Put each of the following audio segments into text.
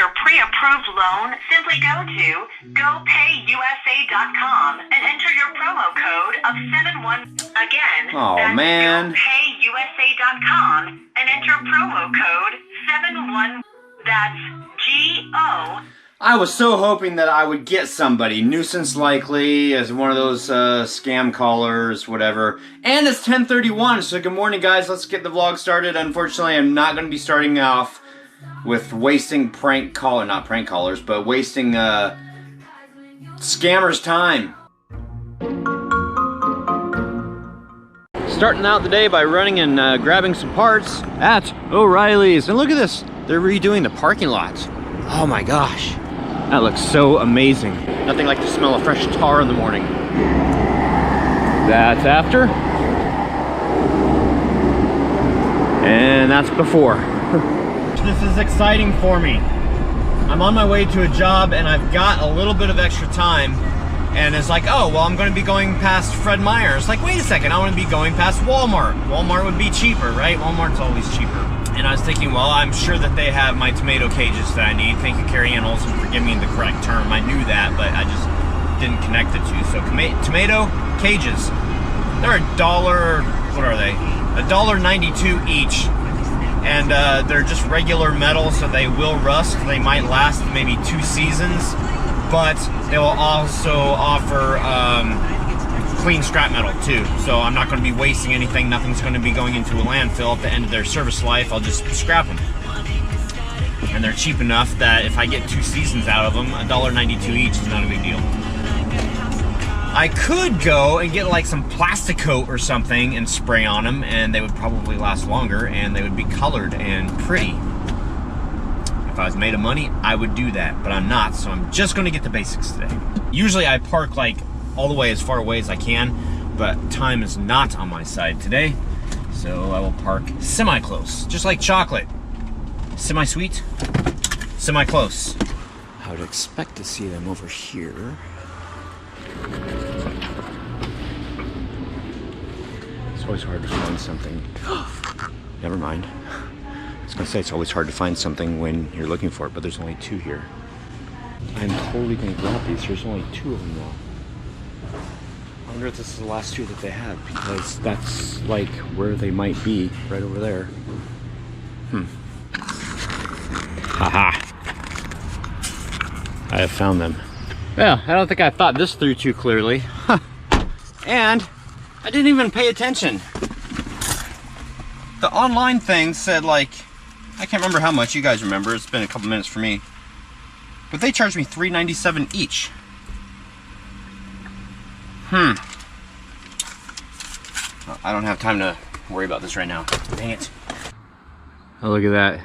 your pre-approved loan, simply go to GoPayUSA.com and enter your promo code of 71. Again, that's GoPayUSA.com and enter promo code 71. That's GO. I was so hoping that I would get somebody, nuisance likely, as one of those scam callers, whatever. And it's 10:31, so good morning guys, let's get the vlog started. Unfortunately, I'm not going to be starting off with wasting not prank callers, but wasting scammers' time. Starting out the day by running and grabbing some parts at O'Reilly's. And look at this, they're redoing the parking lot. Oh my gosh. That looks so amazing. Nothing like the smell of fresh tar in the morning. That's after. And that's before. This is exciting for me. I'm on my way to a job and I've got a little bit of extra time. And it's like, oh, well, I'm going to be going past Fred Meyer's. Like, wait a second, I want to be going past Walmart. Walmart would be cheaper, right? Walmart's always cheaper. And I was thinking, well, I'm sure that they have my tomato cages that I need. Thank you, Carrie Ann Olsen, for giving me the correct term. I knew that, but I just didn't connect the two. So tomato cages, they're $1, what are they? $1.92 each. And they're just regular metal, so they will rust. They might last maybe 2 seasons, but they will also offer clean scrap metal too, so I'm not going to be wasting anything. Nothing's going to be going into a landfill at the end of their service life. I'll just scrap them, and they're cheap enough that if I get 2 seasons out of them, $1.92 each is not a big deal. I could go and get like some plastic coat or something and spray on them, and they would probably last longer and they would be colored and pretty. If I was made of money, I would do that, but I'm not, so I'm just going to get the basics today. Usually I park like all the way as far away as I can, but time is not on my side today, so I will park semi-close, just like chocolate. Semi-sweet, semi-close. I would expect to see them over here. It's always hard to find something. Never mind. I was gonna say it's always hard to find something when you're looking for it, but there's only 2 here. I'm totally gonna grab these. There's only 2 of them though. I wonder if this is the last 2 that they have, because that's like where they might be, right over there. Haha. I have found them. Well, I don't think I thought this through too clearly. And I didn't even pay attention. The online thing said like, I can't remember how much, you guys remember, it's been a couple minutes for me. But they charged me $3.97 each. I don't have time to worry about this right now. Dang it. Oh, look at that.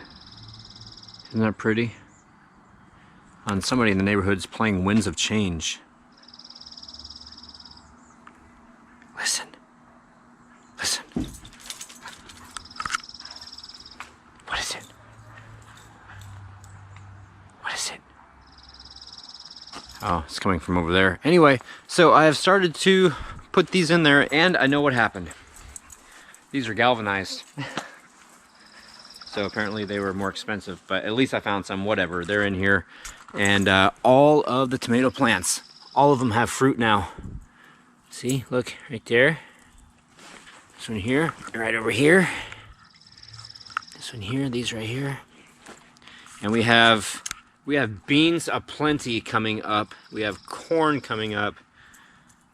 Isn't that pretty? And somebody in the neighborhood's playing Winds of Change. Listen. Listen. What is it? What is it? Oh, it's coming from over there. Anyway, so I have started to put these in there, and I know what happened. These are galvanized. So apparently they were more expensive, but at least I found some, whatever. They're in here. And all of the tomato plants, all of them have fruit now. See, look, right there. This one here, right over here. This one here, these right here. And we have beans aplenty coming up. We have corn coming up.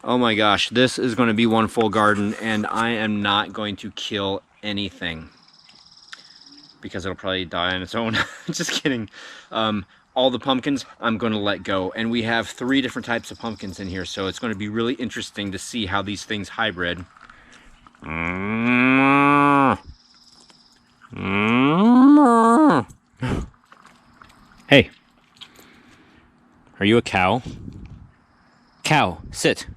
Oh my gosh, this is going to be one full garden, and I am not going to kill anything because it'll probably die on its own. Just kidding. All the pumpkins I'm going to let go, and we have 3 different types of pumpkins in here, so it's going to be really interesting to see how these things hybrid. Hey, are you a cow? Cow, sit.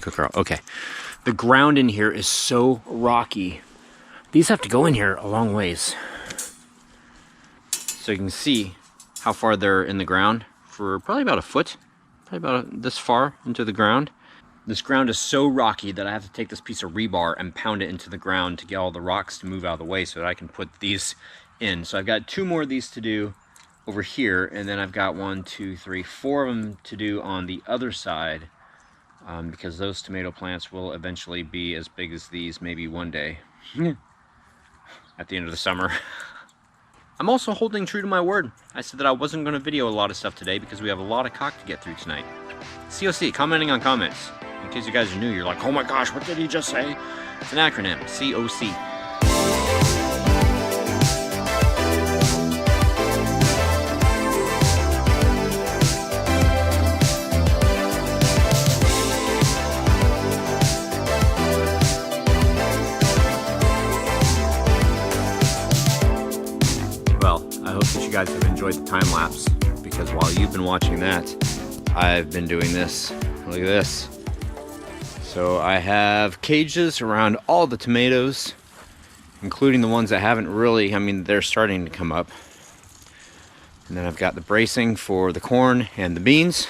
Good girl. Okay. The ground in here is so rocky. These have to go in here a long ways. So you can see how far they're in the ground, for probably about a foot, probably about this far into the ground. This ground is so rocky that I have to take this piece of rebar and pound it into the ground to get all the rocks to move out of the way so that I can put these in. So I've got 2 more of these to do over here, and then I've got 1, 2, 3, 4 of them to do on the other side, because those tomato plants will eventually be as big as these, maybe one day at the end of the summer. I'm also holding true to my word. I said that I wasn't going to video a lot of stuff today because we have a lot of COC to get through tonight. COC, commenting on comments. In case you guys are new, you're like, oh my gosh, what did he just say? It's an acronym, COC. Well, I hope that you guys have enjoyed the time lapse, because while you've been watching that, I've been doing this. Look at this. So I have cages around all the tomatoes, including the ones that haven't really, I mean, they're starting to come up. And then I've got the bracing for the corn and the beans.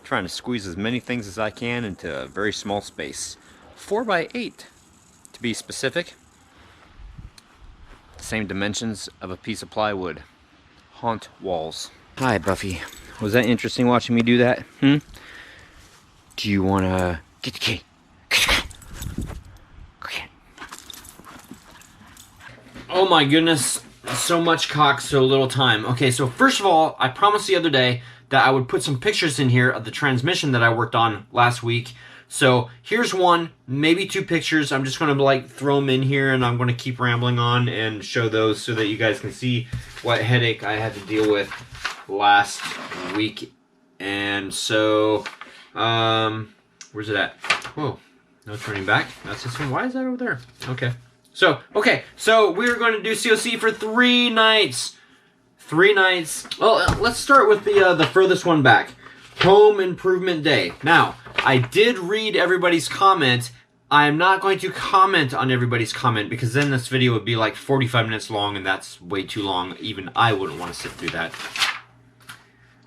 Trying to squeeze as many things as I can into a very small space. 4 by 8 to be specific. Same dimensions of a piece of plywood. Haunt walls. Hi, Buffy. Was that interesting watching me do that? Do you want to get the key? Okay. Oh my goodness. So much COC, so little time. Okay, so first of all, I promised the other day that I would put some pictures in here of the transmission that I worked on last week. So here's one, maybe 2 pictures. I'm just going to like throw them in here, and I'm going to keep rambling on and show those so that you guys can see what headache I had to deal with last week. And so, where's it at? Whoa, no turning back. That's this one. Why is that over there? Okay. So we're going to do COC for 3 nights. 3 nights. Well, let's start with the furthest one back. Home Improvement Day. Now, I did read everybody's comment. I am not going to comment on everybody's comment, because then this video would be like 45 minutes long, and that's way too long. Even I wouldn't want to sit through that.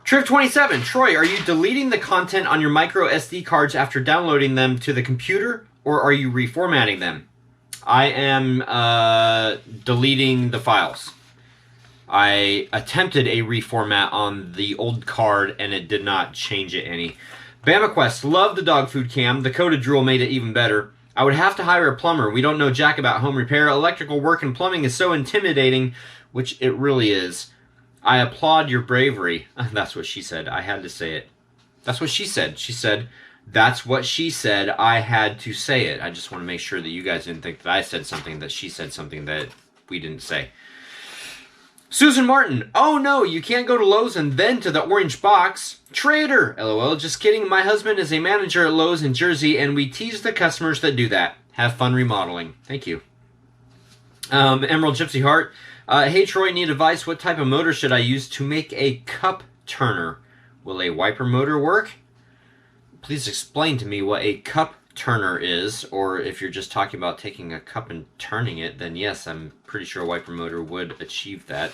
Trip27, Troy, are you deleting the content on your micro SD cards after downloading them to the computer, or are you reformatting them? I am deleting the files. I attempted a reformat on the old card, and it did not change it any. BamaQuest, love the dog food cam. The coded drool made it even better. I would have to hire a plumber. We don't know jack about home repair. Electrical work and plumbing is so intimidating, which it really is. I applaud your bravery. That's what she said. I had to say it. That's what she said. She said, that's what she said. I had to say it. I just want to make sure that you guys didn't think that I said something, that she said something that we didn't say. Susan Martin, oh no, you can't go to Lowe's and then to the orange box. Traitor, LOL, just kidding. My husband is a manager at Lowe's in Jersey, and we tease the customers that do that. Have fun remodeling. Thank you. Emerald Gypsy Heart, hey Troy, need advice. What type of motor should I use to make a cup turner? Will a wiper motor work? Please explain to me what a cup turner is, or if you're just talking about taking a cup and turning it, then yes, I'm pretty sure a wiper motor would achieve that.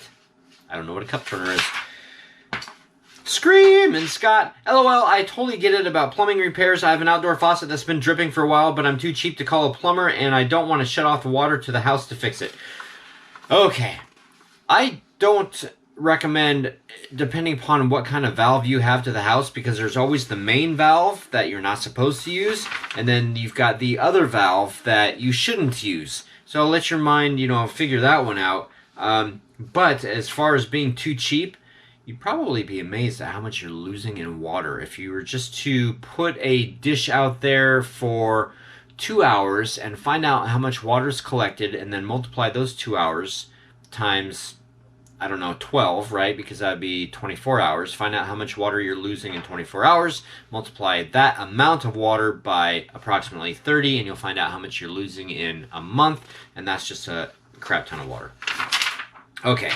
I don't know what a cup turner is. Scream! And Scott, LOL, I totally get it about plumbing repairs. I have an outdoor faucet that's been dripping for a while, but I'm too cheap to call a plumber, and I don't want to shut off the water to the house to fix it. Okay. I don't recommend, depending upon what kind of valve you have to the house, because there's always the main valve that you're not supposed to use, and then you've got the other valve that you shouldn't use. So I'll let your mind, figure that one out. But as far as being too cheap, you'd probably be amazed at how much you're losing in water. If you were just to put a dish out there for 2 hours and find out how much water is collected, and then multiply those 2 hours times, I don't know, 12, right? Because that would be 24 hours. Find out how much water you're losing in 24 hours. Multiply that amount of water by approximately 30, and you'll find out how much you're losing in a month. And that's just a crap ton of water. Okay.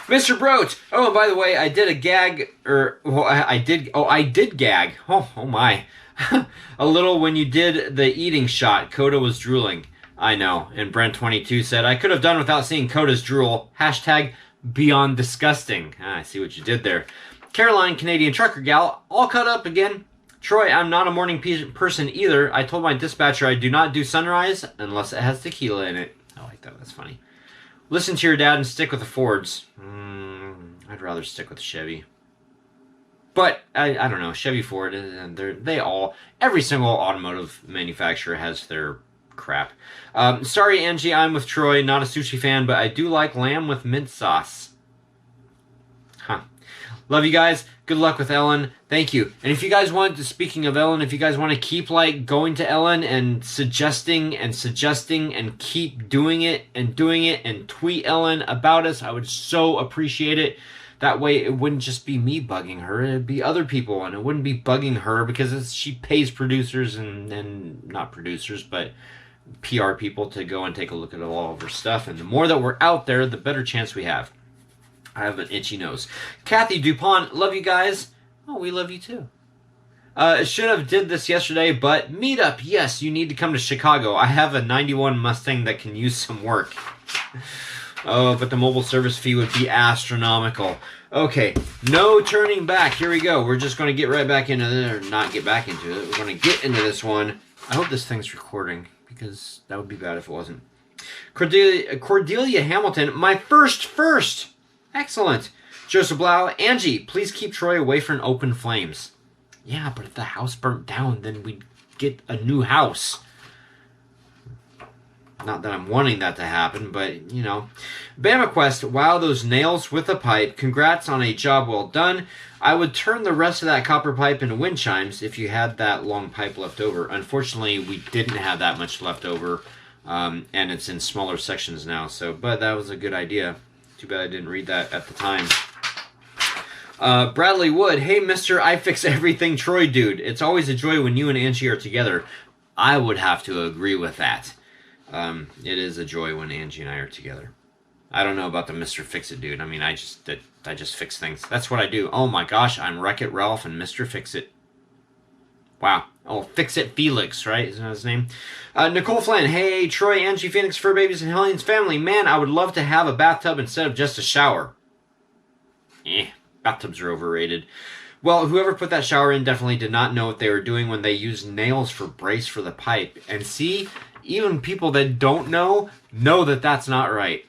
Mr. Broach. Oh, and by the way, I did a gag, I did gag. Oh my. A little when you did the eating shot. Coda was drooling. I know. And Brent22 said, I could have done without seeing Coda's drool. Hashtag beyond disgusting. I see what you did there. Caroline, Canadian trucker gal, all caught up again. Troy, I'm not a morning person either. I told my dispatcher I do not do sunrise unless it has tequila in it. I like that. That's funny. Listen to your dad and stick with the Fords. I'd rather stick with Chevy. But, I don't know, Chevy, Ford, every single automotive manufacturer has their crap. Sorry, Angie, I'm with Troy, not a sushi fan, but I do like lamb with mint sauce. Huh. Love you guys. Good luck with Ellen. Thank you. And if you guys want to, speaking of Ellen, if you guys want to keep like going to Ellen and suggesting and keep doing it and tweet Ellen about us, I would so appreciate it. That way it wouldn't just be me bugging her, it'd be other people, and it wouldn't be bugging her because she pays producers and not producers, but PR people to go and take a look at all of her stuff. And the more that we're out there, the better chance we have. I have an itchy nose. Kathy DuPont, love you guys. Oh, we love you too. Should have did this yesterday, but meetup, yes, you need to come to Chicago. I have a 91 Mustang that can use some work. Oh, but the mobile service fee would be astronomical. Okay, no turning back. Here we go. We're just going to get right back into it, or not get back into it. We're going to get into this one. I hope this thing's recording, because that would be bad if it wasn't. Cordelia Hamilton, my first. Excellent. Joseph Blau, Angie, please keep Troy away from open flames. Yeah, but if the house burnt down, then we'd get a new house. Not that I'm wanting that to happen, but, you know. Bama Quest, wow, those nails with a pipe. Congrats on a job well done. I would turn the rest of that copper pipe into wind chimes if you had that long pipe left over. Unfortunately, we didn't have that much left over, and it's in smaller sections now. So, but that was a good idea. Too bad I didn't read that at the time. Bradley Wood, hey, Mr. I Fix Everything Troy dude. It's always a joy when you and Angie are together. I would have to agree with that. It is a joy when Angie and I are together. I don't know about the Mr. Fix-It dude. I mean, I just fix things. That's what I do. Oh my gosh, I'm Wreck-It Ralph and Mr. Fix-It. Wow. Oh, Fix-It Felix, right? Isn't that his name? Nicole Flynn, hey, Troy, Angie, Phoenix, Fur Babies, and Helleen's family. Man, I would love to have a bathtub instead of just a shower. Bathtubs are overrated. Well, whoever put that shower in definitely did not know what they were doing when they used nails for brace for the pipe. And see, even people that don't know that that's not right.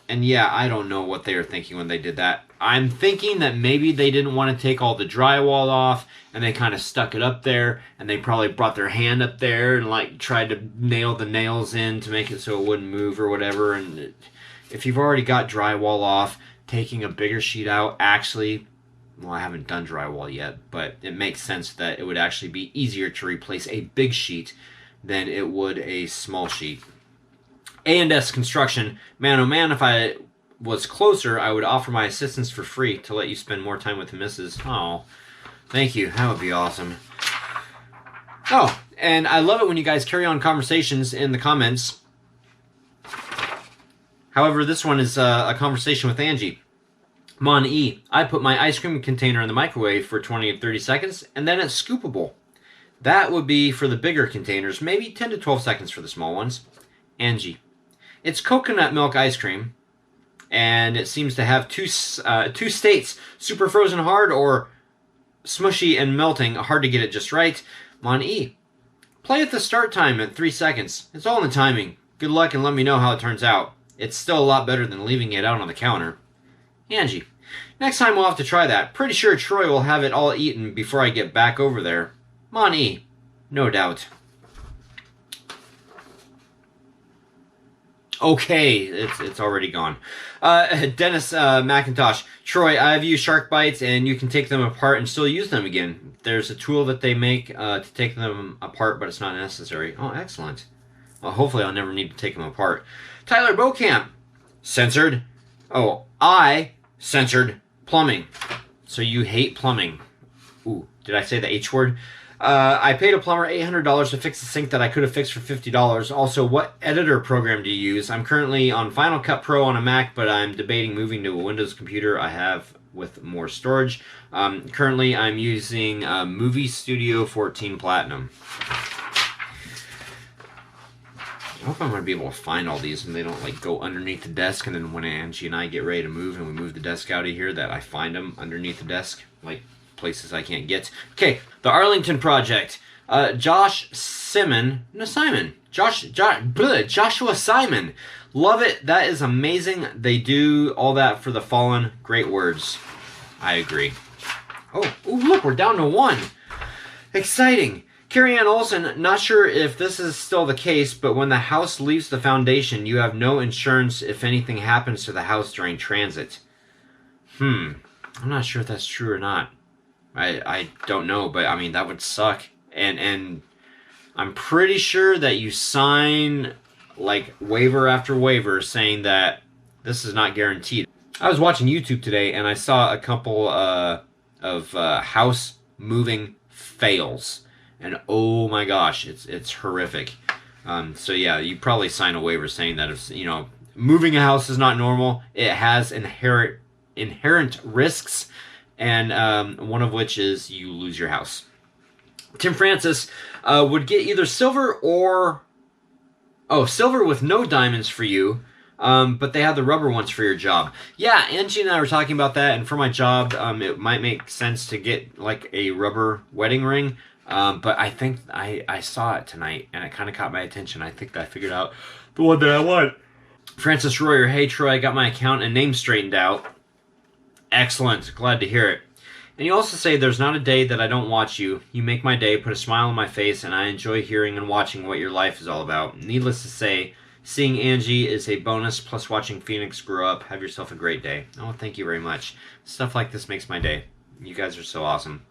And yeah, I don't know what they were thinking when they did that. I'm thinking that maybe they didn't want to take all the drywall off, and they kind of stuck it up there, and they probably brought their hand up there and like tried to nail the nails in to make it so it wouldn't move or whatever. And if you've already got drywall off, taking a bigger sheet out actually, well, I haven't done drywall yet, but it makes sense that it would actually be easier to replace a big sheet than it would a small sheet. A&S Construction, man oh man, if I was closer, I would offer my assistance for free to let you spend more time with the missus. Oh, thank you. That would be awesome. Oh, and I love it when you guys carry on conversations in the comments. However, this one is a conversation with Angie. Mon E, I put my ice cream container in the microwave for 20 to 30 seconds, and then it's scoopable. That would be for the bigger containers, maybe 10 to 12 seconds for the small ones. Angie, it's coconut milk ice cream, and it seems to have two states, super frozen hard or smushy and melting, hard to get it just right. Mon E, play at the start time at 3 seconds. It's all in the timing. Good luck and let me know how it turns out. It's still a lot better than leaving it out on the counter. Angie, next time we'll have to try that. Pretty sure Troy will have it all eaten before I get back over there. Mon E, no doubt. Okay, it's already gone. Dennis McIntosh. Troy, I've used shark bites, and you can take them apart and still use them again. There's a tool that they make to take them apart, but it's not necessary. Oh, excellent. Well, hopefully I'll never need to take them apart. Tyler Beaucamp. Censored. Oh, I censored plumbing. So you hate plumbing. Ooh, did I say the H word? I paid a plumber $800 to fix a sink that I could have fixed for $50. Also, what editor program do you use? I'm currently on Final Cut Pro on a Mac, but I'm debating moving to a Windows computer I have with more storage. Currently, I'm using Movie Studio 14 Platinum. I hope I'm going to be able to find all these and they don't like go underneath the desk, and then when Angie and I get ready to move and we move the desk out of here, that I find them underneath the desk, like places I can't get. Okay, the Arlington Project. Joshua Simon. Love it. That is amazing. They do all that for the fallen. Great words. I agree. Oh, ooh, look, we're down to 1. Exciting. Carrie Ann Olson, not sure if this is still the case, but when the house leaves the foundation, you have no insurance if anything happens to the house during transit. I'm not sure if that's true or not. I don't know, but I mean, that would suck. And I'm pretty sure that you sign like waiver after waiver saying that this is not guaranteed. I was watching YouTube today and I saw a couple of house moving fails, and oh my gosh, it's horrific. So yeah, you probably sign a waiver saying that if moving a house is not normal. It has inherent risks, and one of which is you lose your house. Tim Francis would get either silver or silver with no diamonds for you. But they have the rubber ones for your job. Yeah, Angie and I were talking about that, and for my job, it might make sense to get like a rubber wedding ring. But I think I saw it tonight, and it kind of caught my attention. I think I figured out the one that I want. Francis Royer, hey Troy, I got my account and name straightened out. Excellent, glad to hear it. And you also say, there's not a day that I don't watch you. You make my day, put a smile on my face, and I enjoy hearing and watching what your life is all about. Needless to say, seeing Angie is a bonus, plus watching Phoenix grow up. Have yourself a great day. Oh, thank you very much. Stuff like this makes my day. You guys are so awesome.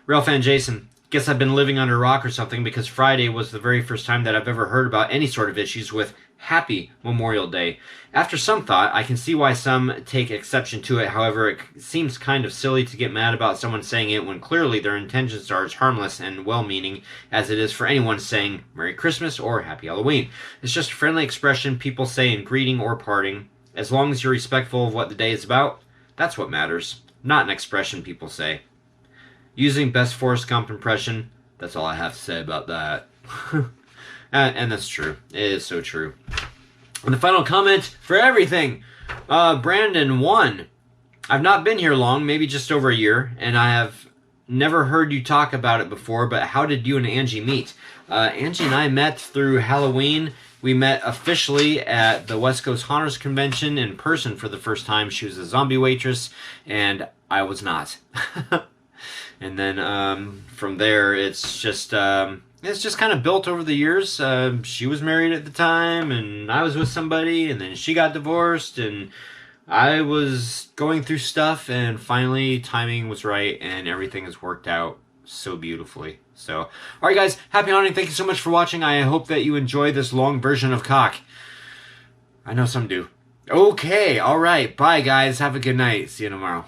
Real fan Jason, guess I've been living under a rock or something, because Friday was the very first time that I've ever heard about any sort of issues with Happy Memorial Day. After some thought, I can see why some take exception to it. However, it seems kind of silly to get mad about someone saying it when clearly their intentions are as harmless and well-meaning as it is for anyone saying Merry Christmas or Happy Halloween. It's just a friendly expression people say in greeting or parting. As long as you're respectful of what the day is about, that's what matters. Not an expression people say. Using best Forrest Gump impression, that's all I have to say about that. And that's true. It is so true. And the final comment for everything. Brandon 1. I've not been here long, maybe just over a year, and I have never heard you talk about it before, but how did you and Angie meet? Angie and I met through Halloween. We met officially at the West Coast Haunters Convention in person for the first time. She was a zombie waitress, and I was not. And then from there, it's just kind of built over the years. She was married at the time, and I was with somebody, and then she got divorced, and I was going through stuff, and finally timing was right, and everything has worked out so beautifully. So, all right, guys, happy hunting. Thank you so much for watching. I hope that you enjoy this long version of COC. I know some do. Okay, all right. Bye, guys. Have a good night. See you tomorrow.